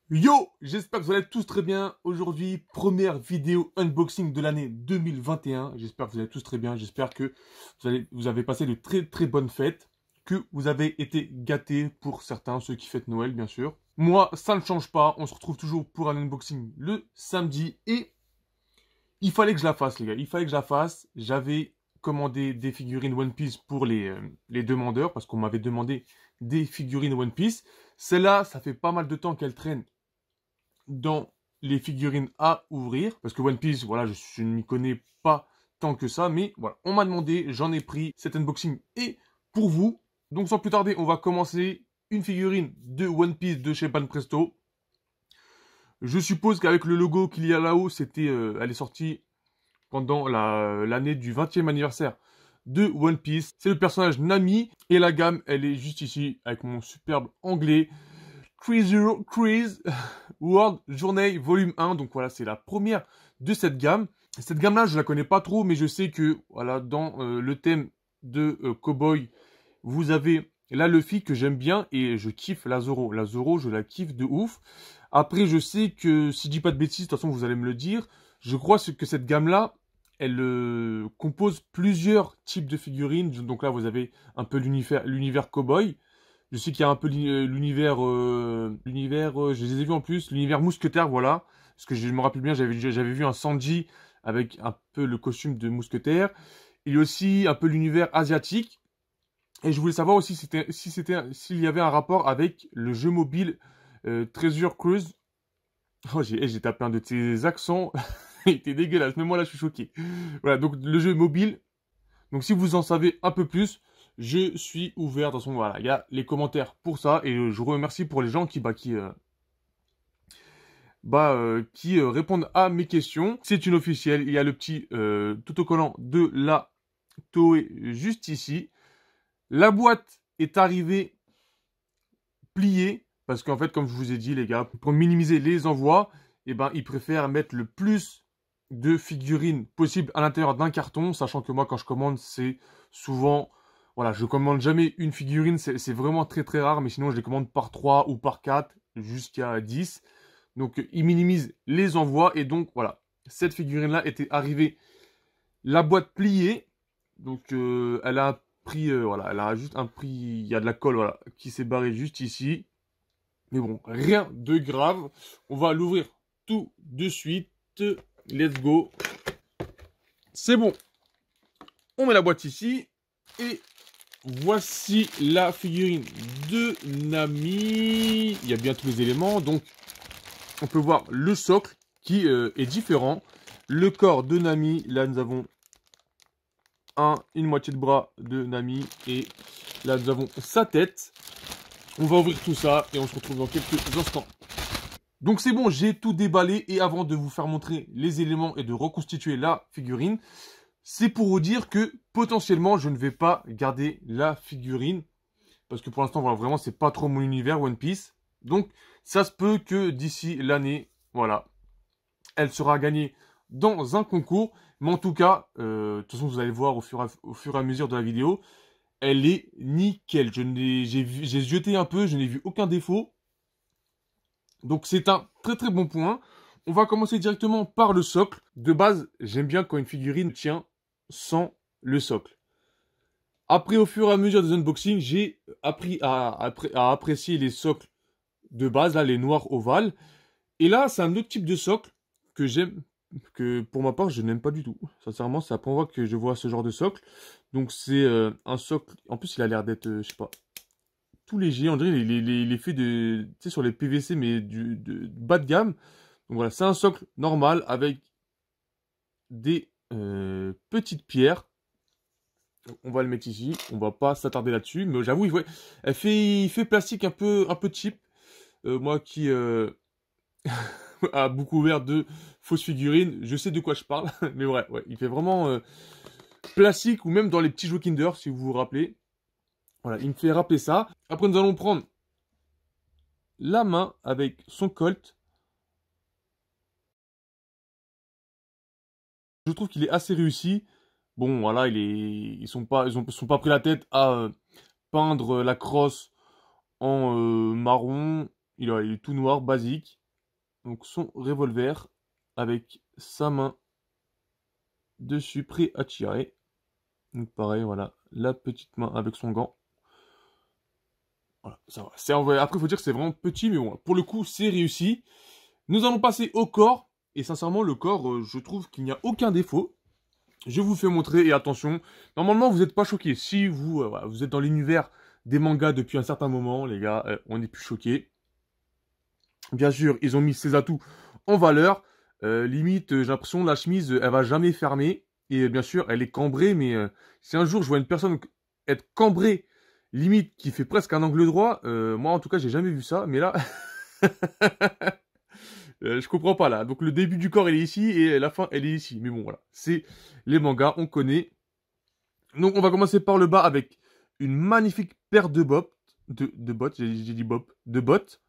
Yo, j'espère que vous allez tous très bien. Aujourd'hui, première vidéo unboxing de l'année 2021. J'espère que vous allez tous très bien. J'espère que vous avez passé de très bonnes fêtes. Que vous avez été gâtés pour certains, ceux qui fêtent Noël, bien sûr. Moi, ça ne change pas. On se retrouve toujours pour un unboxing le samedi. Et il fallait que je la fasse, les gars. Il fallait que je la fasse. J'avais commandé des figurines One Piece pour les demandeurs. Parce qu'on m'avait demandé des figurines One Piece. Celle-là, ça fait pas mal de temps qu'elle traîne dans les figurines à ouvrir, parce que One Piece, voilà, je ne m'y connais pas tant que ça, mais voilà, on m'a demandé, j'en ai pris, cet unboxing est pour vous. Donc sans plus tarder, on va commencer une figurine de One Piece de chez Banpresto. Je suppose qu'avec le logo qu'il y a là-haut, elle est sortie pendant l'année du 20e anniversaire de One Piece. C'est le personnage Nami, et la gamme, elle est juste ici, avec mon superbe anglais. Cruise World Journey Volume 1. Donc voilà, c'est la première de cette gamme. Cette gamme-là, je la connais pas trop, mais je sais que voilà, dans le thème de Cowboy, vous avez la Luffy que j'aime bien et je kiffe la Zoro. La Zoro, je la kiffe de ouf. Après, je sais que, si je dis pas de bêtises, de toute façon, vous allez me le dire, je crois que cette gamme-là, elle compose plusieurs types de figurines. Donc là, vous avez un peu l'univers Cowboy. Je sais qu'il y a un peu l'univers, je les ai vus en plus, l'univers mousquetaire, voilà. Parce que je me rappelle bien, j'avais vu un Sanji avec un peu le costume de mousquetaire. Il y a aussi un peu l'univers asiatique. Et je voulais savoir aussi s'il y avait un rapport avec le jeu mobile Treasure Cruise. Oh, j'ai tapé un de tes accents. Il était dégueulasse, même moi là je suis choqué. Voilà, donc le jeu mobile. Donc si vous en savez un peu plus, je suis ouvert. De toute façon, voilà, il y a les commentaires pour ça. Et je vous remercie pour les gens qui répondent à mes questions. C'est une officielle. Il y a le petit autocollant de la Toei juste ici. La boîte est arrivée pliée. Parce qu'en fait, comme je vous ai dit, les gars, pour minimiser les envois, eh ben, ils préfèrent mettre le plus de figurines possible à l'intérieur d'un carton. Sachant que moi, quand je commande, c'est souvent... Voilà, je commande jamais une figurine, c'est vraiment très rare, mais sinon je les commande par 3 ou par 4 jusqu'à 10. Donc ils minimisent les envois et donc voilà, cette figurine-là était arrivée, la boîte pliée. Donc elle a un prix, voilà, elle a juste un prix, il y a de la colle, voilà, qui s'est barrée juste ici. Mais bon, rien de grave. On va l'ouvrir tout de suite. Let's go. C'est bon. On met la boîte ici et... Voici la figurine de Nami. Il y a bien tous les éléments. Donc, on peut voir le socle qui est différent. Le corps de Nami. Là, nous avons une moitié de bras de Nami. Et là, nous avons sa tête. On va ouvrir tout ça et on se retrouve dans quelques instants. Donc, c'est bon, j'ai tout déballé. Et avant de vous faire montrer les éléments et de reconstituer la figurine, c'est pour vous dire que potentiellement, je ne vais pas garder la figurine. Parce que pour l'instant, voilà, vraiment, c'est pas trop mon univers One Piece. Donc, ça se peut que d'ici l'année, voilà, elle sera gagnée dans un concours. Mais en tout cas, de toute façon, vous allez voir au fur et à mesure de la vidéo, elle est nickel. J'ai jeté un peu, je n'ai vu aucun défaut. Donc, c'est un très bon point. On va commencer directement par le socle. De base, j'aime bien quand une figurine tient sans le socle. Après, au fur et à mesure des unboxings, j'ai appris à apprécier les socles de base, là, les noirs ovales. Et là, c'est un autre type de socle que j'aime, que pour ma part, je n'aime pas du tout. Sincèrement, c'est la première fois que je vois ce genre de socle. Donc, c'est un socle, en plus, il a l'air d'être, je sais pas, tout léger. On dirait il est fait de, tu sais, sur les PVC, mais de bas de gamme. Donc voilà, c'est un socle normal avec des petites pierres. On va le mettre ici, on va pas s'attarder là-dessus, mais j'avoue, il fait plastique un peu cheap. Moi qui a beaucoup ouvert de fausses figurines, je sais de quoi je parle, mais ouais, il fait vraiment plastique, ou même dans les petits jeux Kinder, si vous vous rappelez. Voilà, il me fait rappeler ça. Après, nous allons prendre la main avec son colt. Je trouve qu'il est assez réussi. Bon, voilà, ils sont pas pris la tête à peindre la crosse en marron. Il est tout noir, basique. Donc son revolver avec sa main dessus, prêt à tirer. Donc pareil, voilà, la petite main avec son gant. Voilà, ça va. Après, il faut dire que c'est vraiment petit, mais bon, pour le coup, c'est réussi. Nous allons passer au corps. Et sincèrement, le corps, je trouve qu'il n'y a aucun défaut. Je vous fais montrer, et attention, normalement, vous n'êtes pas choqués. Si vous, voilà, vous êtes dans l'univers des mangas depuis un certain moment, les gars, on n'est plus choqués. Bien sûr, ils ont mis ces atouts en valeur. Limite, j'ai l'impression la chemise, elle va jamais fermer. Et bien sûr, elle est cambrée, mais si un jour je vois une personne être cambrée, limite, qui fait presque un angle droit, moi en tout cas, j'ai jamais vu ça. Mais là, je comprends pas là. Donc le début du corps, elle est ici, et la fin, elle est ici. Mais bon, voilà, c'est les mangas, on connaît. Donc on va commencer par le bas avec une magnifique paire de bottes, de bottes, j'ai dit bottes, de bottes,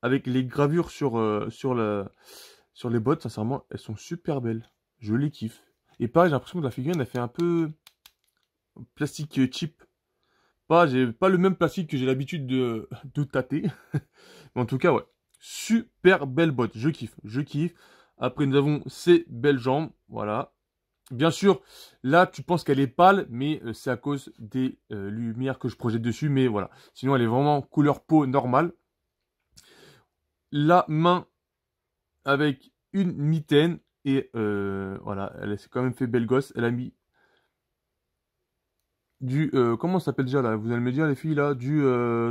avec les gravures sur les bottes, sincèrement, elles sont super belles. Je les kiffe. Et pareil, j'ai l'impression que la figurine, elle fait un peu plastique cheap. J'ai pas le même plastique que j'ai l'habitude de tâter. Mais en tout cas, ouais. Super belle botte. Je kiffe. Je kiffe. Après, nous avons ces belles jambes. Voilà. Bien sûr, là, tu penses qu'elle est pâle, mais c'est à cause des lumières que je projette dessus. Mais voilà. Sinon, elle est vraiment couleur peau normale. La main avec une mitaine. Et voilà, elle s'est quand même fait belle gosse. Elle a mis du... comment ça s'appelle déjà là? Vous allez me dire les filles là, du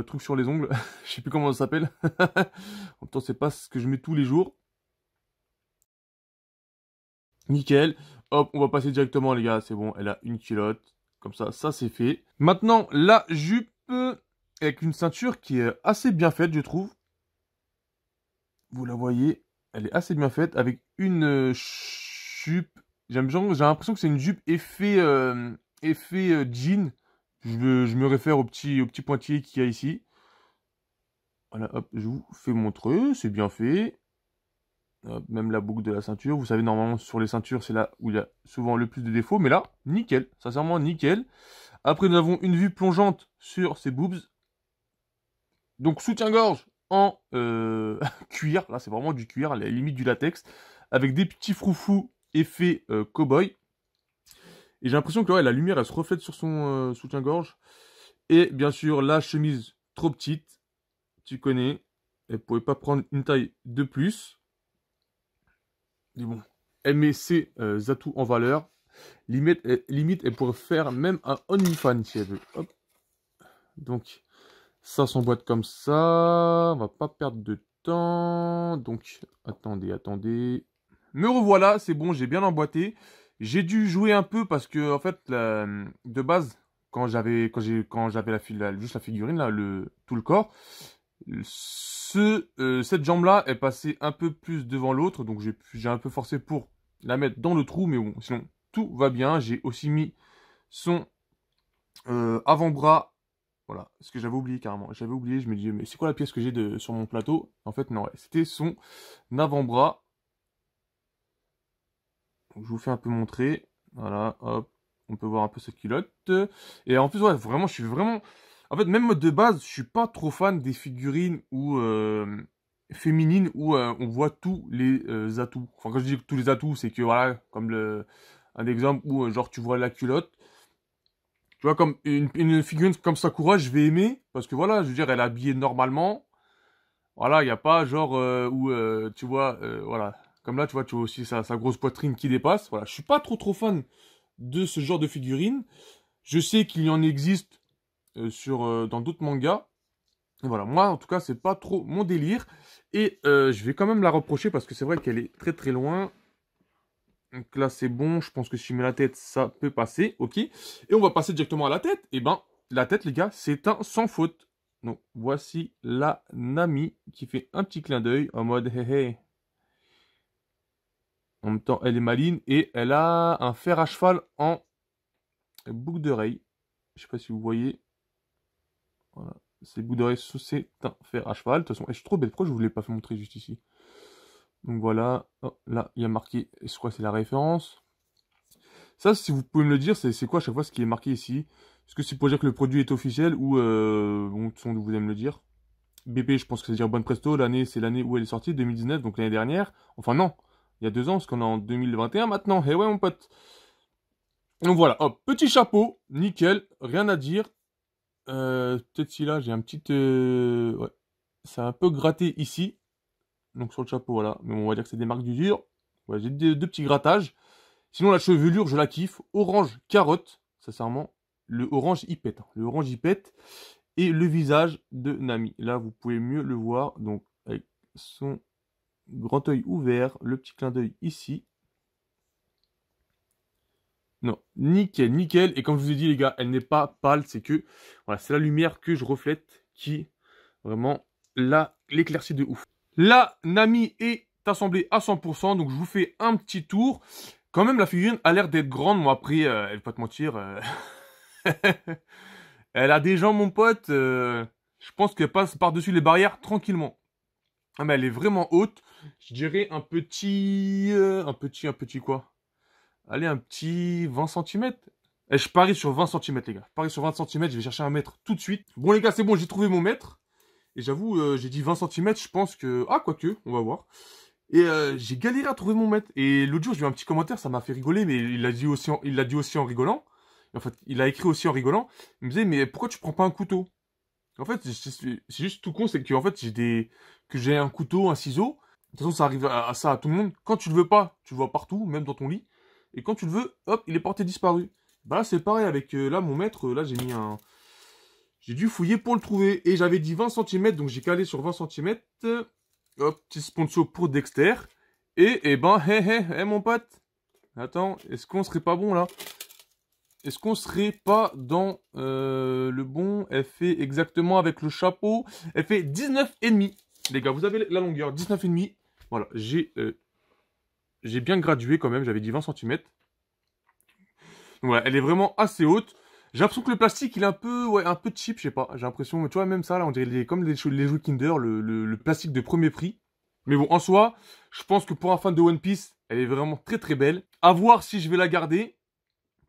truc sur les ongles. Je sais plus comment ça s'appelle. En même temps, c'est pas ce que je mets tous les jours. Nickel. Hop, on va passer directement les gars. C'est bon, elle a une culotte. Comme ça c'est fait. Maintenant, la jupe avec une ceinture qui est assez bien faite, je trouve. Vous la voyez, elle est assez bien faite avec une jupe. J'ai l'impression que c'est une jupe effet jean. Je me réfère au petit pointillé qu'il y a ici. Voilà, hop, je vous fais montrer, c'est bien fait. Hop, même la boucle de la ceinture. Vous savez, normalement, sur les ceintures, c'est là où il y a souvent le plus de défauts. Mais là, nickel, sincèrement, nickel. Après, nous avons une vue plongeante sur ces boobs. Donc, soutien-gorge en cuir. Là, c'est vraiment du cuir, à la limite du latex. Avec des petits froufrous effet cow-boy. Et j'ai l'impression que ouais, la lumière, elle se reflète sur son soutien-gorge. Et bien sûr, la chemise trop petite. Tu connais. Elle ne pouvait pas prendre une taille de plus. Mais bon, elle met ses atouts en valeur. Limite, elle pourrait faire même un OnlyFans si elle veut. Hop. Donc, ça s'emboîte comme ça. On va pas perdre de temps. Donc, attendez. Me revoilà, c'est bon, j'ai bien emboîté. J'ai dû jouer un peu parce que, en fait, de base, quand j'avais juste la figurine, là, tout le corps, cette jambe-là est passée un peu plus devant l'autre. Donc, j'ai un peu forcé pour la mettre dans le trou. Mais bon, sinon, tout va bien. J'ai aussi mis son avant-bras. Voilà, ce que j'avais oublié carrément. J'avais oublié, je me disais, mais c'est quoi la pièce que j'ai sur mon plateau? En fait, non, ouais, c'était son avant-bras. Donc, je vous fais un peu montrer. Voilà, hop. On peut voir un peu sa culotte. Et en plus, ouais, vraiment, je suis vraiment... En fait, même de base, je suis pas trop fan des figurines ou féminines où on voit tous les atouts. Enfin, quand je dis tous les atouts, c'est que, voilà, comme un exemple où, genre, tu vois la culotte. Tu vois, comme une figurine comme Sakura, je vais aimer. Parce que voilà, je veux dire, elle est habillée normalement. Voilà, il n'y a pas genre où, tu vois, voilà. Comme là, tu vois aussi sa grosse poitrine qui dépasse. Voilà, je suis pas trop fan de ce genre de figurine. Je sais qu'il y en existe dans d'autres mangas. Et voilà, moi, en tout cas, c'est pas trop mon délire. Et je vais quand même la reprocher parce que c'est vrai qu'elle est très loin. Donc là, c'est bon. Je pense que si je mets la tête, ça peut passer. Ok. Et on va passer directement à la tête. Et ben, la tête, les gars, c'est un sans faute. Donc, voici la Nami qui fait un petit clin d'œil en mode hey hey. En même temps, elle est maligne et elle a un fer à cheval en boucle d'oreille. Je sais pas si vous voyez. Voilà. C'est Bouddha, c'est un fer à cheval. De toute façon, je suis trop bête. Pourquoi je ne vous l'ai pas fait montrer juste ici? Donc voilà. Oh, là, il y a marqué, je crois que c'est la référence. Ça, si vous pouvez me le dire, c'est quoi à chaque fois ce qui est marqué ici? Est-ce que c'est pour dire que le produit est officiel ou bon, de toute façon, vous allez me le dire. BP, je pense que c'est dire Bonne Presto. L'année, c'est l'année où elle est sortie, 2019, donc l'année dernière. Enfin non, il y a 2 ans, parce qu'on est en 2021 maintenant. Eh ouais, mon pote. Donc voilà, hop, petit chapeau, nickel, rien à dire. Peut-être si là, j'ai un petit... ouais, c'est un peu gratté ici. Donc sur le chapeau, voilà. Mais bon, on va dire que c'est des marques d'usure. Ouais, j'ai deux petits grattages. Sinon, la chevelure, je la kiffe. Orange carotte, sincèrement. Le orange, il pète. Hein. Le orange, il pète. Et le visage de Nami. Là, vous pouvez mieux le voir. Donc, avec son grand œil ouvert. Le petit clin d'œil ici. Non, nickel, nickel. Et comme je vous ai dit, les gars, elle n'est pas pâle. C'est que, voilà, c'est la lumière que je reflète qui, vraiment, là, l'éclaircie de ouf. Là, Nami est assemblée à 100%. Donc, je vous fais un petit tour. Quand même, la figurine a l'air d'être grande. Moi, après, elle va pas te mentir. Elle a des jambes, mon pote. Je pense qu'elle passe par-dessus les barrières tranquillement. Ah, mais elle est vraiment haute. Je dirais un petit... un petit quoi? Allez, un petit 20 cm. Et je parie sur 20 cm, les gars. Je parie sur 20 cm. Je vais chercher un mètre tout de suite. Bon, les gars, c'est bon. J'ai trouvé mon mètre. Et j'avoue, j'ai dit 20 cm. Je pense que... Ah, quoique. On va voir. Et j'ai galéré à trouver mon mètre. Et l'autre jour, j'ai vu un petit commentaire. Ça m'a fait rigoler. Mais il l'a dit aussi en rigolant. En fait, il a écrit aussi en rigolant. Il me disait, mais pourquoi tu prends pas un couteau? En fait, c'est juste tout con, c'est que en fait, j'ai un couteau, un ciseau. De toute façon, ça arrive à ça à tout le monde. Quand tu le veux pas, tu le vois partout, même dans ton lit. Et quand tu le veux, hop, il est porté disparu. Bah là, c'est pareil avec là, mon mètre. Là, j'ai dû fouiller pour le trouver. Et j'avais dit 20 cm, donc j'ai calé sur 20 cm. Hop, petit sponsor pour Dexter. Et ben, hé, mon pote. Attends, est-ce qu'on serait pas bon là? Est-ce qu'on serait pas dans le bon? Elle fait exactement avec le chapeau. Elle fait 19,5. Les gars, vous avez la longueur, 19,5. Voilà, j'ai bien gradué quand même. J'avais dit 20 cm. Donc voilà, elle est vraiment assez haute. J'ai l'impression que le plastique, il est un peu, ouais, un peu cheap, je sais pas. J'ai l'impression, tu vois, même ça, là, on dirait comme les jouets Kinder, le plastique de premier prix. Mais bon, en soi, je pense que pour un fan de One Piece, elle est vraiment très très belle. À voir si je vais la garder.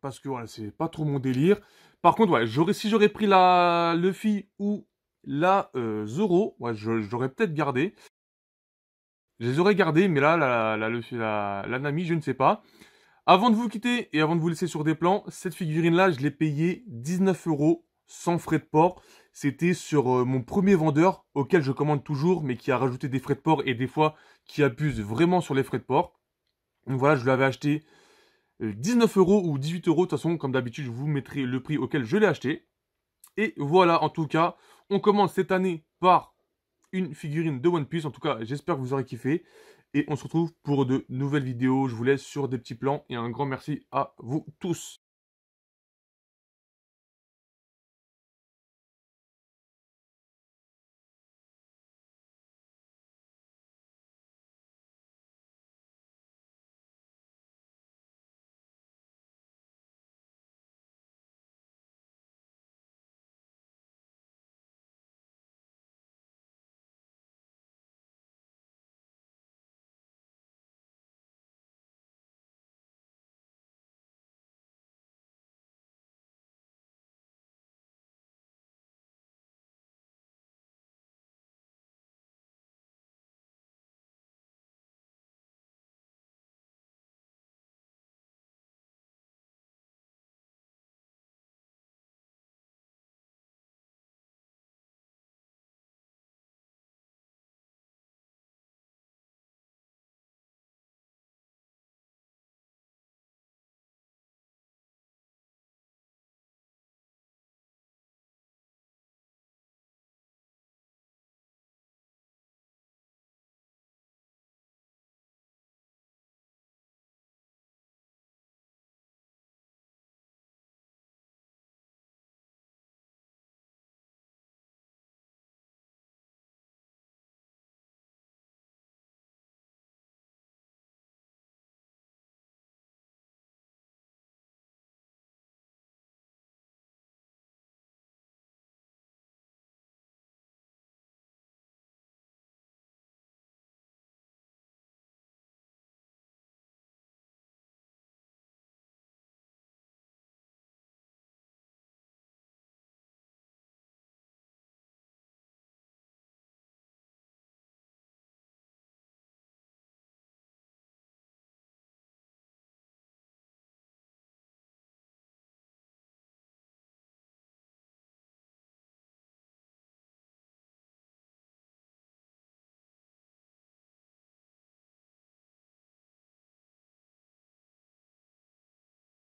Parce que voilà, c'est pas trop mon délire. Par contre, ouais, si j'aurais pris la Luffy ou la Zoro, ouais, j'aurais peut-être gardé. Je les aurais gardés, mais là, la Nami, je ne sais pas. Avant de vous quitter et avant de vous laisser sur des plans, cette figurine-là, je l'ai payée 19 € sans frais de port. C'était sur mon premier vendeur, auquel je commande toujours, mais qui a rajouté des frais de port et des fois qui abuse vraiment sur les frais de port. Donc voilà, je l'avais acheté 19 € ou 18 €. De toute façon, comme d'habitude, je vous mettrai le prix auquel je l'ai acheté. Et voilà, en tout cas, on commence cette année par une figurine de One Piece. En tout cas, j'espère que vous aurez kiffé. Et on se retrouve pour de nouvelles vidéos. Je vous laisse sur des petits plans. Et un grand merci à vous tous.